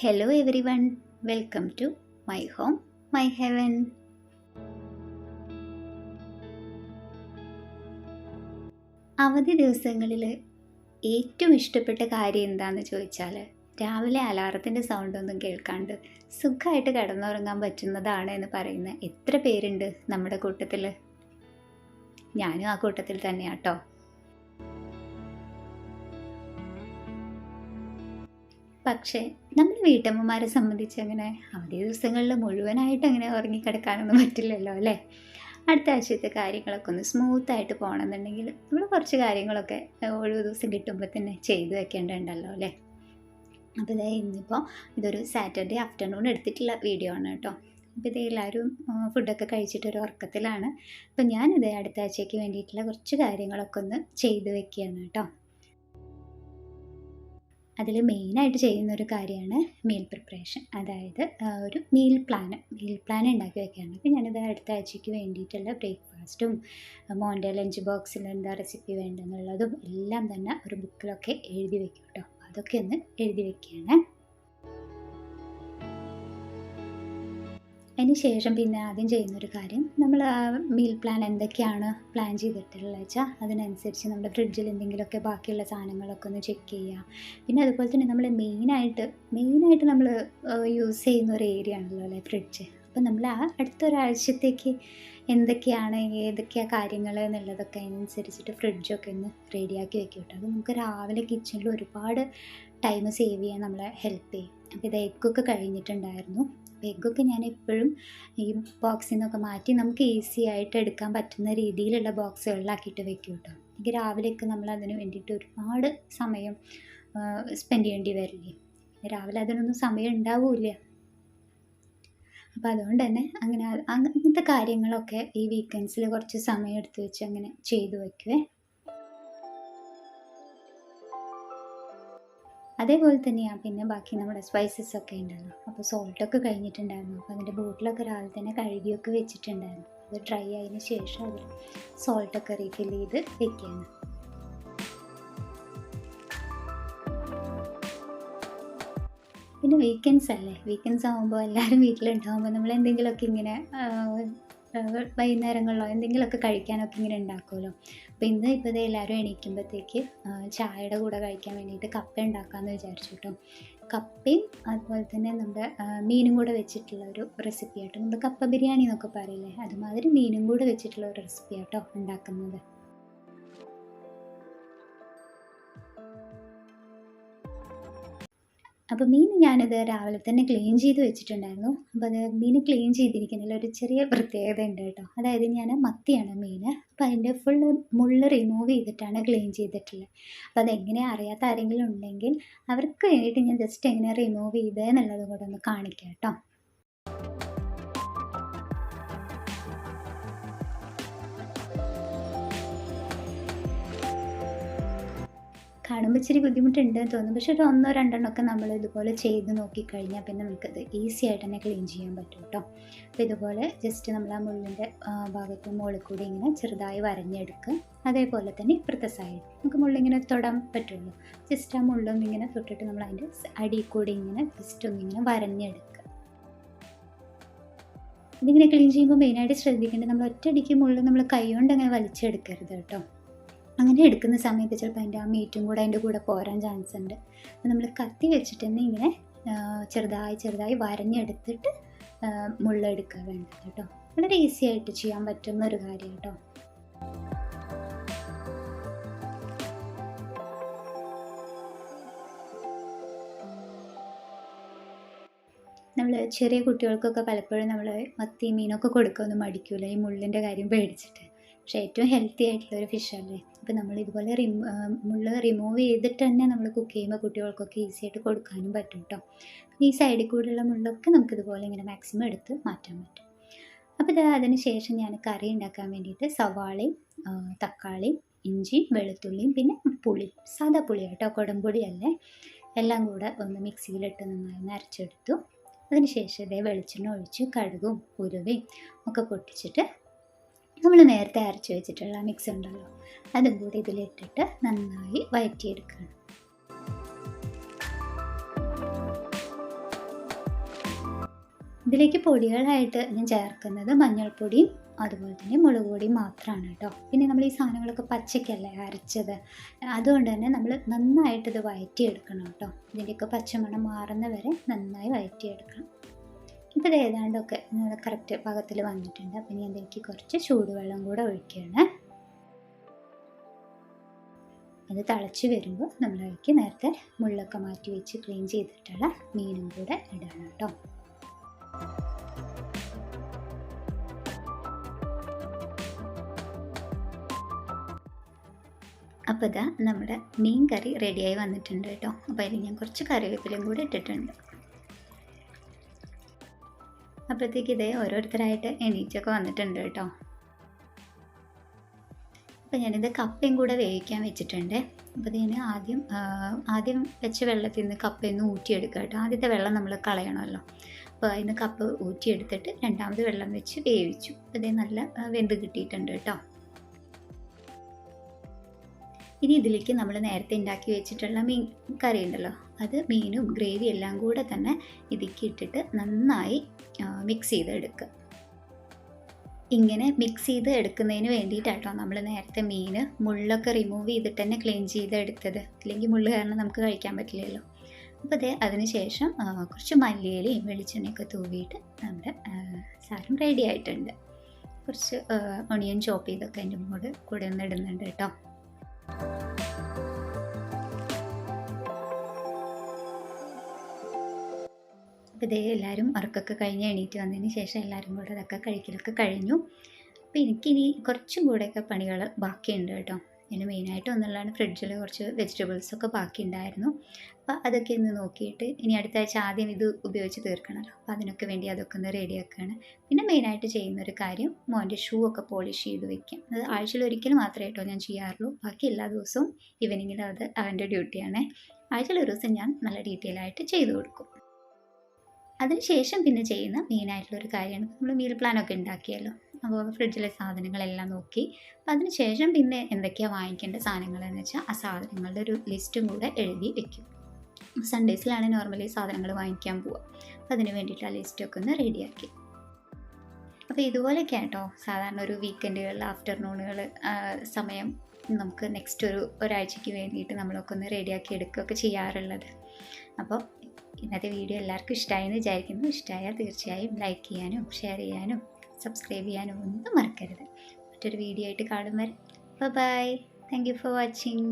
Hello everyone, welcome to my home, my heaven. അവധി ദിവസങ്ങളിൽ ഏറ്റവും ഇഷ്ടപ്പെട്ട കാര്യം എന്താണെന്ന് ചോദിച്ചാൽ രാവിലെ അലാറത്തിൻ്റെ സൗണ്ടൊന്നും കേൾക്കാണ്ട് സുഖമായിട്ട് കിടന്നുറങ്ങാൻ പറ്റുന്നതാണ് എന്ന് പറയുന്ന എത്ര പേരുണ്ട് നമ്മുടെ കൂട്ടത്തിൽ. ഞാനും ആ കൂട്ടത്തിൽ തന്നെയാട്ടോ. പക്ഷേ നമ്മുടെ വീട്ടമ്മമാരെ സംബന്ധിച്ച് അങ്ങനെ അവധി ദിവസങ്ങളിൽ മുഴുവനായിട്ട് അങ്ങനെ ഉറങ്ങിക്കിടക്കാനൊന്നും പറ്റില്ലല്ലോ അല്ലേ. അടുത്ത ആഴ്ചത്തെ കാര്യങ്ങളൊക്കെ ഒന്ന് സ്മൂത്തായിട്ട് പോകണമെന്നുണ്ടെങ്കിൽ നമ്മൾ കുറച്ച് കാര്യങ്ങളൊക്കെ ഒഴിവ് ദിവസം കിട്ടുമ്പോൾ തന്നെ ചെയ്തു വെക്കേണ്ടതുണ്ടല്ലോ അല്ലേ. അപ്പോൾ ഇതേ ഇന്നിപ്പോൾ ഇതൊരു സാറ്റർഡേ ആഫ്റ്റർനൂൺ എടുത്തിട്ടുള്ള വീഡിയോ ആണ് കേട്ടോ. അപ്പോൾ ഇത് എല്ലാവരും ഫുഡൊക്കെ കഴിച്ചിട്ടൊരു ഉറക്കത്തിലാണ്. അപ്പോൾ ഞാനിത് അടുത്ത ആഴ്ചയ്ക്ക് വേണ്ടിയിട്ടുള്ള കുറച്ച് കാര്യങ്ങളൊക്കെ ഒന്ന് ചെയ്തു വെക്കുകയാണ് കേട്ടോ. അതിൽ മെയിനായിട്ട് ചെയ്യുന്നൊരു കാര്യമാണ് മീൽ പ്രിപ്പറേഷൻ, അതായത് ഒരു മീൽ പ്ലാൻ ഉണ്ടാക്കി വെക്കുകയാണ്. അപ്പോൾ ഞാനിത് അടുത്ത ആഴ്ചയ്ക്ക് വേണ്ടിയിട്ടുള്ള ബ്രേക്ക്ഫാസ്റ്റും മോൻ്റെ ലഞ്ച് ബോക്സിൽ എന്താ റെസിപ്പി വേണ്ടെന്നുള്ളതും എല്ലാം തന്നെ ഒരു ബുക്കിലൊക്കെ എഴുതി വെക്കും കേട്ടോ. അതൊക്കെ ഒന്ന് എഴുതി വെക്കുകയാണ്. അതിന് ശേഷം പിന്നെ ആദ്യം ചെയ്യുന്നൊരു കാര്യം, നമ്മൾ മീൽ പ്ലാൻ എന്തൊക്കെയാണ് പ്ലാൻ ചെയ്തിട്ടുള്ളത് വെച്ചാൽ അതിനനുസരിച്ച് നമ്മുടെ ഫ്രിഡ്ജിൽ എന്തെങ്കിലുമൊക്കെ ബാക്കിയുള്ള സാധനങ്ങളൊക്കെ ഒന്ന് ചെക്ക് ചെയ്യുക. പിന്നെ അതുപോലെ തന്നെ നമ്മൾ മെയിനായിട്ട് നമ്മൾ യൂസ് ചെയ്യുന്ന ഒരു ഏരിയ ആണല്ലോ അല്ലേ ഫ്രിഡ്ജ്. അപ്പോൾ നമ്മൾ ആ അടുത്തൊരാഴ്ചത്തേക്ക് ഏതൊക്കെയാണ് കാര്യങ്ങൾ എന്നുള്ളതൊക്കെ അതിനനുസരിച്ചിട്ട് ഫ്രിഡ്ജൊക്കെ ഒന്ന് റെഡിയാക്കി വെക്കും കേട്ടോ. അത് നമുക്ക് രാവിലെ കിച്ചണിൽ ഒരുപാട് ടൈം സേവ് ചെയ്യാൻ നമ്മളെ ഹെൽപ്പ് ചെയ്യും. അപ്പോൾ ഇത് എഗ്ഗൊക്കെ കഴിഞ്ഞിട്ടുണ്ടായിരുന്നു. എഗ്ഗൊക്കെ ഞാൻ എപ്പോഴും ഈ ബോക്സിൽ നിന്നൊക്കെ മാറ്റി നമുക്ക് ഈസി ആയിട്ട് എടുക്കാൻ പറ്റുന്ന രീതിയിലുള്ള ബോക്സുകളിലാക്കിയിട്ട് വെക്കും കേട്ടോ. എനിക്ക് രാവിലെയൊക്കെ നമ്മൾ അതിന് വേണ്ടിയിട്ട് ഒരുപാട് സമയം സ്പെൻഡ് ചെയ്യേണ്ടി വരില്ലേ. രാവിലെ അതിനൊന്നും സമയം ഉണ്ടാവില്ല. അപ്പോൾ അതുകൊണ്ട് തന്നെ അങ്ങനത്തെ കാര്യങ്ങളൊക്കെ ഈ വീക്കെൻഡ്സിൽ കുറച്ച് സമയം എടുത്ത് വെച്ച് അങ്ങനെ ചെയ്തു വയ്ക്കുവേ. അതേപോലെ തന്നെയാണ് പിന്നെ ബാക്കി നമ്മുടെ സ്പൈസസ് ഒക്കെ ഉണ്ടല്ലോ. അപ്പോൾ സോൾട്ടൊക്കെ കഴിഞ്ഞിട്ടുണ്ടായിരുന്നു. അപ്പോൾ അതിൻ്റെ ബോട്ടിലൊക്കെ രാവിലെ തന്നെ കഴുകിയൊക്കെ വെച്ചിട്ടുണ്ടായിരുന്നു. അത് ഡ്രൈ ആയതിന് ശേഷം അതിൽ സോൾട്ടൊക്കെ റീഫിൽ ചെയ്ത് വെക്കുകയാണ്. പിന്നെ വീക്കെൻഡ്സ് ആകുമ്പോൾ എല്ലാവരും വീട്ടിലുണ്ടാകുമ്പോൾ നമ്മൾ എന്തെങ്കിലുമൊക്കെ ഇങ്ങനെ വൈകുന്നേരങ്ങളിലോ എന്തെങ്കിലുമൊക്കെ കഴിക്കാനൊക്കെ ഇങ്ങനെ ഉണ്ടാക്കുമല്ലോ. അപ്പോൾ ഇപ്പോൾ എല്ലാവരും എണീക്കുമ്പോഴത്തേക്ക് ചായയുടെ കൂടെ കഴിക്കാൻ വേണ്ടിയിട്ട് കപ്പ ഉണ്ടാക്കാമെന്ന് വിചാരിച്ചു കേട്ടോ. കപ്പയും അതുപോലെ തന്നെ നമ്മുടെ മീനും കൂടെ വെച്ചിട്ടുള്ള ഒരു റെസിപ്പി ആട്ടോ. നമ്മുടെ കപ്പ ബിരിയാണി എന്നൊക്കെ പറയില്ലേ, അതുമാതിരി മീനും കൂടെ വെച്ചിട്ടുള്ള ഒരു റെസിപ്പി ആട്ടോ ഉണ്ടാക്കുന്നത്. അപ്പോൾ മീൻ ഞാനിത് രാവിലെ തന്നെ ക്ലീൻ ചെയ്ത് വെച്ചിട്ടുണ്ടായിരുന്നു. അപ്പോൾ അത് മീൻ ക്ലീൻ ചെയ്തിരിക്കുന്നതിൽ ഒരു ചെറിയ പ്രത്യേകത ഉണ്ട് കേട്ടോ. അതായത് ഞാൻ മത്തിയാണ് മീൻ. അപ്പോൾ അതിൻ്റെ ഫുള്ള് മുള്ള് റിമൂവ് ചെയ്തിട്ടാണ് ക്ലീൻ ചെയ്തിട്ടുള്ളത്. അപ്പോൾ അതെങ്ങനെയാണ് അറിയാത്ത ആരെങ്കിലും ഉണ്ടെങ്കിൽ അവർക്ക് വേണ്ടിയിട്ട് ഞാൻ ജസ്റ്റ് എങ്ങനെ റിമൂവ് ചെയ്തതെന്നുള്ളത് കൂടെ ഒന്ന് കാണിക്കാം കേട്ടോ. കാണുമ്പോൾ ഇച്ചിരി ബുദ്ധിമുട്ടുണ്ടെന്ന് തോന്നും. പക്ഷേ ഒരു 1-2 നമ്മൾ ഇതുപോലെ ചെയ്ത് നോക്കിക്കഴിഞ്ഞാൽ പിന്നെ നമുക്കത് ഈസി ആയിട്ട് തന്നെ ക്ലീൻ ചെയ്യാൻ പറ്റും കേട്ടോ. അപ്പോൾ ഇതുപോലെ ജസ്റ്റ് നമ്മൾ ആ മുള്ളിൻ്റെ ഭാഗത്ത് മുകളിൽ കൂടി ഇങ്ങനെ ചെറുതായി വരഞ്ഞെടുക്കുക. അതേപോലെ തന്നെ ഇപ്പുറത്തെ സൈഡ് നമുക്ക് മുള്ളിങ്ങനെ തൊടാൻ പറ്റുള്ളൂ. ജസ്റ്റ് ആ മുള്ളൊന്നിങ്ങനെ തൊട്ടിട്ട് നമ്മൾ അതിൻ്റെ അടിയിൽ കൂടി ഇങ്ങനെ ജസ്റ്റ് ഒന്നിങ്ങനെ വരഞ്ഞെടുക്കുക. ഇതിങ്ങനെ ക്ലീൻ ചെയ്യുമ്പോൾ മെയിനായിട്ട് ശ്രദ്ധിക്കേണ്ടത് നമ്മൾ ഒറ്റയടിക്ക് മുള്ള് നമ്മൾ കൈ കൊണ്ട് അങ്ങനെ വലിച്ചെടുക്കരുത് കേട്ടോ. അങ്ങനെ എടുക്കുന്ന സമയത്ത് ചിലപ്പോൾ അതിൻ്റെ ആ മീറ്റും കൂടെ അതിൻ്റെ കൂടെ പോരാൻ ചാൻസ് ഉണ്ട്. അപ്പോൾ നമ്മൾ കത്തി വെച്ചിട്ട് തന്നെ ഇങ്ങനെ ചെറുതായി വരഞ്ഞെടുത്തിട്ട് മുള്ളെടുക്കുക വേണ്ടത് കേട്ടോ. വളരെ ഈസി ആയിട്ട് ചെയ്യാൻ പറ്റുന്ന ഒരു കാര്യം കേട്ടോ. നമ്മൾ ചെറിയ കുട്ടികൾക്കൊക്കെ പലപ്പോഴും നമ്മൾ മത്തി മീനൊക്കെ കൊടുക്കുമെന്ന് മടിക്കൂല, ഈ മുള്ളിൻ്റെ കാര്യം പേടിച്ചിട്ട്. പക്ഷേ ഏറ്റവും ഹെൽത്തി ആയിട്ടുള്ളൊരു ഫിഷല്ലേ. അപ്പോൾ നമ്മൾ ഇതുപോലെ മുള്ള് റിമൂവ് ചെയ്തിട്ട് തന്നെ നമ്മൾ കുക്ക് ചെയ്യുമ്പോൾ കുട്ടികൾക്കൊക്കെ ഈസി ആയിട്ട് കൊടുക്കാനും പറ്റും കേട്ടോ. ഈ സൈഡിൽ കൂടെയുള്ള മുള്ളൊക്കെ നമുക്കിതുപോലെ ഇങ്ങനെ മാക്സിമം എടുത്ത് മാറ്റാൻ പറ്റും. അപ്പോൾ അതിന് ശേഷം ഞാൻ കറി ഉണ്ടാക്കാൻ വേണ്ടിയിട്ട് സവാളയും തക്കാളിയും ഇഞ്ചിയും വെളുത്തുള്ളിയും പിന്നെ പുളി, സാദാ പുളി കേട്ടോ, കുടംപുളിയല്ലേ, എല്ലാം കൂടെ ഒന്ന് മിക്സിയിലിട്ട് നന്നായി അരച്ചെടുത്തു. അതിന് ശേഷം ഇതേ വെളിച്ചെണ്ണ ഒഴിച്ച് കടുകും ഉലുവയും ഒക്കെ പൊട്ടിച്ചിട്ട് നമ്മൾ നേരത്തെ അരച്ച് വെച്ചിട്ടുള്ള മിക്സ് ഉണ്ടല്ലോ അതും കൂടി ഇതിലിട്ടിട്ട് നന്നായി വഴറ്റിയെടുക്കണം. ഇതിലേക്ക് പൊടികളായിട്ട് ഞാൻ ചേർക്കുന്നത് മഞ്ഞൾപ്പൊടിയും അതുപോലെ തന്നെ മുളക് പൊടിയും മാത്രമാണ് കേട്ടോ. പിന്നെ നമ്മൾ ഈ സാധനങ്ങളൊക്കെ പച്ചയ്ക്കല്ലേ അരച്ചത്, അതുകൊണ്ട് തന്നെ നമ്മൾ നന്നായിട്ട് ഇത് വഴറ്റിയെടുക്കണം കേട്ടോ. ഇതിൻ്റെയൊക്കെ പച്ചമണം മാറുന്ന വരെ നന്നായി വഴറ്റിയെടുക്കണം. ഇപ്പോൾ ഇത് ഏതാണ്ടൊക്കെ കറക്റ്റ് പാകത്തിൽ വന്നിട്ടുണ്ട്. അപ്പം ഇനി അതിലേക്ക് കുറച്ച് ചൂടുവെള്ളം കൂടെ ഒഴിക്കുകയാണ്. അത് തിളച്ച് വരുമ്പോൾ നമ്മളതിലേക്ക് നേരത്തെ മുള്ളൊക്കെ മാറ്റി വെച്ച് ക്ലീൻ ചെയ്തിട്ടുള്ള മീനും കൂടെ ഇടണം കേട്ടോ. അപ്പോൾ ഇതാ നമ്മുടെ മീൻ കറി റെഡിയായി വന്നിട്ടുണ്ട് കേട്ടോ. അപ്പോൾ അതിൽ ഞാൻ കുറച്ച് കറിവേപ്പിലയും കൂടെ ഇട്ടിട്ടുണ്ട്. അപ്പോഴത്തേക്ക് ഇതേ ഓരോരുത്തരായിട്ട് എണീറ്റൊക്കെ വന്നിട്ടുണ്ട് കേട്ടോ. അപ്പോൾ ഞാനിത് കപ്പയും കൂടെ വേവിക്കാൻ വെച്ചിട്ടുണ്ട്. അപ്പോൾ ഇതിന് ആദ്യം വെച്ച വെള്ളത്തിൽ നിന്ന് കപ്പയിൽ നിന്ന് ഊറ്റിയെടുക്കുക കേട്ടോ. ആദ്യത്തെ വെള്ളം നമ്മൾ കളയണമല്ലോ. അപ്പോൾ അതിന് കപ്പ് ഊറ്റിയെടുത്തിട്ട് രണ്ടാമത് വെള്ളം വെച്ച് വേവിച്ചു. അപ്പോൾ ഇത് നല്ല വെന്ത് കിട്ടിയിട്ടുണ്ട് കേട്ടോ. ഇനി ഇതിലേക്ക് നമ്മൾ നേരത്തെ ഉണ്ടാക്കി വെച്ചിട്ടുള്ള മീൻ കറി ഉണ്ടല്ലോ, അത് മീനും ഗ്രേവി എല്ലാം കൂടെ തന്നെ ഇതിലേക്ക് ഇട്ടിട്ട് നന്നായി മിക്സ് ചെയ്തെടുക്കുക. ഇങ്ങനെ മിക്സ് ചെയ്ത് എടുക്കുന്നതിന് വേണ്ടിയിട്ടാട്ടോ നമ്മൾ നേരത്തെ മീൻ മുള്ളൊക്കെ റിമൂവ് ചെയ്തിട്ട് തന്നെ ക്ലീൻ ചെയ്തെടുത്തത്. അല്ലെങ്കിൽ മുള്ള് കാരണം നമുക്ക് കഴിക്കാൻ പറ്റില്ലല്ലോ. അപ്പോൾ അതിന് ശേഷം കുറച്ച് മല്ലിയിലയും വെളിച്ചെണ്ണയൊക്കെ തൂവിയിട്ട് നമ്മുടെ സാധനം റെഡി ആയിട്ടുണ്ട്. കുറച്ച് ഒണിയൻ ചോപ്പ് ചെയ്തൊക്കെ അതിൻ്റെ കൂടെ ഒന്ന് ഇടുന്നുണ്ട് കേട്ടോ. അപ്പോൾ എല്ലാവരും ഉറക്കമൊക്കെ കഴിഞ്ഞ് എണീറ്റ് വന്നതിന് ശേഷം എല്ലാവരും കൂടെ അതൊക്കെ കഴിക്കലൊക്കെ കഴിഞ്ഞു. അപ്പോൾ എനിക്കിനി കുറച്ചും കൂടെയൊക്കെ പണികൾ ബാക്കിയുണ്ട് കേട്ടോ. ഇതിന് മെയിനായിട്ട് ഒന്നുള്ളതാണ് ഫ്രിഡ്ജിൽ കുറച്ച് വെജിറ്റബിൾസൊക്കെ ബാക്കി ഉണ്ടായിരുന്നു. അപ്പോൾ അതൊക്കെ ഒന്ന് നോക്കിയിട്ട് ഇനി അടുത്ത ആഴ്ച ആദ്യം ഇത് ഉപയോഗിച്ച് തീർക്കണമല്ലോ. അപ്പോൾ അതിനൊക്കെ വേണ്ടി അതൊക്കെ ഒന്ന് റെഡിയാക്കുകയാണ്. പിന്നെ മെയിനായിട്ട് ചെയ്യുന്നൊരു കാര്യം മോൻ്റെ ഷൂ ഒക്കെ പോളിഷ് ചെയ്ത് വെക്കാം. അത് ആഴ്ചയിൽ ഒരിക്കൽ മാത്രമേ കേട്ടോ ഞാൻ ചെയ്യാറുള്ളൂ. ബാക്കി എല്ലാ ദിവസവും ഈവനിങ്ങിൽ അത് അവൻ്റെ ഡ്യൂട്ടിയാണ്. ആഴ്ചയിൽ ഒരു ദിവസം ഞാൻ നല്ല ഡീറ്റെയിൽ ആയിട്ട് ചെയ്തു കൊടുക്കും. അതിനുശേഷം പിന്നെ ചെയ്യുന്ന മെയിനായിട്ടുള്ളൊരു കാര്യമാണ് നമ്മൾ മീൽ പ്ലാനൊക്കെ ഉണ്ടാക്കിയല്ലോ. അപ്പോൾ ഫ്രിഡ്ജിലെ സാധനങ്ങളെല്ലാം നോക്കി. അപ്പോൾ അതിനുശേഷം പിന്നെ എന്തൊക്കെയാണ് വാങ്ങിക്കേണ്ട സാധനങ്ങളെന്ന് വെച്ചാൽ ആ സാധനങ്ങളുടെ ഒരു ലിസ്റ്റും കൂടെ എഴുതി വെക്കും. സൺഡേസിലാണ് നോർമലി സാധനങ്ങൾ വാങ്ങിക്കാൻ പോവുക. അപ്പോൾ അതിന് വേണ്ടിയിട്ട് ആ ലിസ്റ്റൊക്കെ ഒന്ന് റെഡിയാക്കി. അപ്പോൾ ഇതുപോലെയൊക്കെ കേട്ടോ സാധാരണ ഒരു വീക്കെൻഡുകളിൽ ആഫ്റ്റർനൂണുകൾ സമയം നമുക്ക് നെക്സ്റ്റ് ഒരാഴ്ചയ്ക്ക് വേണ്ടിയിട്ട് നമ്മളൊക്കെ ഒന്ന് റെഡിയാക്കി എടുക്കുകയൊക്കെ ചെയ്യാറുള്ളത്. അപ്പോൾ ഇന്നത്തെ വീഡിയോ എല്ലാവർക്കും ഇഷ്ടമായെന്ന് വിചാരിക്കുന്നു. ഇഷ്ടമായാൽ തീർച്ചയായും ലൈക്ക് ചെയ്യാനും ഷെയർ ചെയ്യാനും സബ്സ്ക്രൈബ് ചെയ്യാനും ഒന്നും മറക്കരുത്. മറ്റൊരു വീഡിയോ ആയിട്ട് കാണും വരെ bye. Thank you for watching.